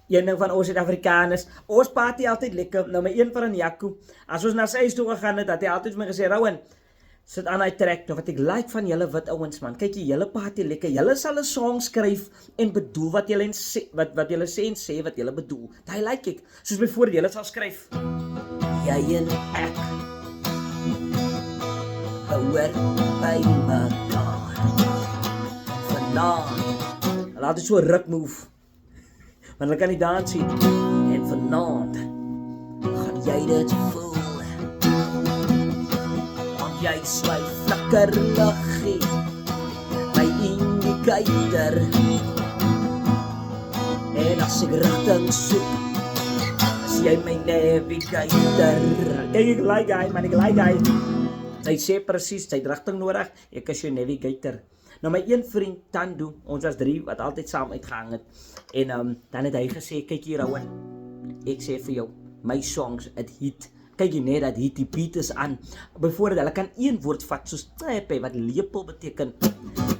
een ding van ons Suid-Afrikaners, ons party altyd lekker, nou my een van Jaco, as ons na sy huis toe gegaan het, dat hy altyd vir my gesê, Rowan, sit aan hy trek, wat ek like van julle wit ouens man, kyk julle party lekker, julle sal 'n song skryf en bedoel wat julle sê, wat julle sê en sê wat julle bedoel, daai like ek, soos byvoorbeeld julle sal skryf, jy en ek, hoor by mekaar, vanaand, laat dit so ruk move, want hulle kan nie dans sien, en vanaand, gaan jy dit voel, want jy swy flikker liggie, my indicator, en as ek rigting soek, is jy my navigator, kijk ek like hy, man, ek like hy, hy sê precies, sy het rigting nodig, ek is jou navigator. Nou my een vriend, Tando, ons was 3 wat altyd saam uitgehang het, en dan het hy gesê, kyk hier Rowan, ek sê vir jou, my songs, het hit, kyk jy net dat hit, die beat is aan, bijvoorbeeld, hulle kan een woord vat, soos tepe, wat lepel beteken,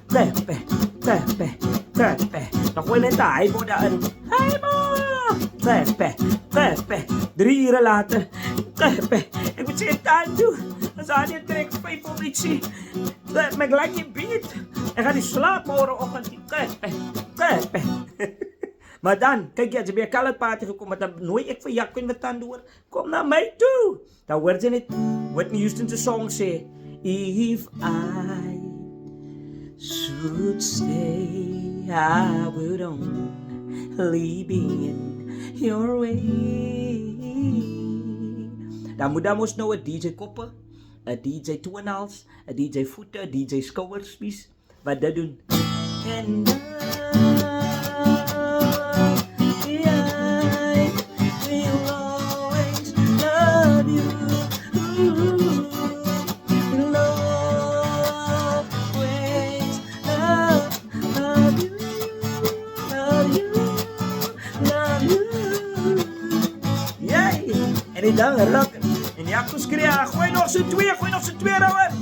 tepe, tepe, tepe, dan gooi net die heibo daarin, heibo, tepe, tepe, 3 ure later, tepe, ek moet sê, Tando, as aan jy trek 5 op ietsie, my gelijk die beat, ek gaan die slaap morgenoggend, tepe, maar dan, kyk jy, as jy by 'n colored party gekom het, dan nooi ek vir Jaco en Tando hoor, kom na my toe, dan hoor jy net, Whitney Houston se song sê, if I should stay, I would only be in your way, dan moet dan mos nou 'n DJ koppe, 'n DJ toenhals, 'n DJ voete, 'n DJ skouerspies, wat dit doen, and en die ding ruk, en Jaco skree, gooi nog so 2 Rowan,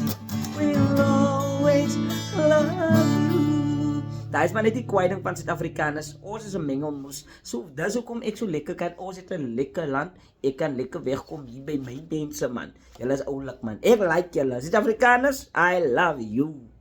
we'll always love you, daar is maar net die kwijting van Suid-Afrikaners, ons is 'n mengelmoes, so dis hoekom ek so lekker kan, ons het 'n lekker land, ek kan lekker wegkom hier by my mense man, julle is oulik man, ek like julle, Suid-Afrikaners, I love you.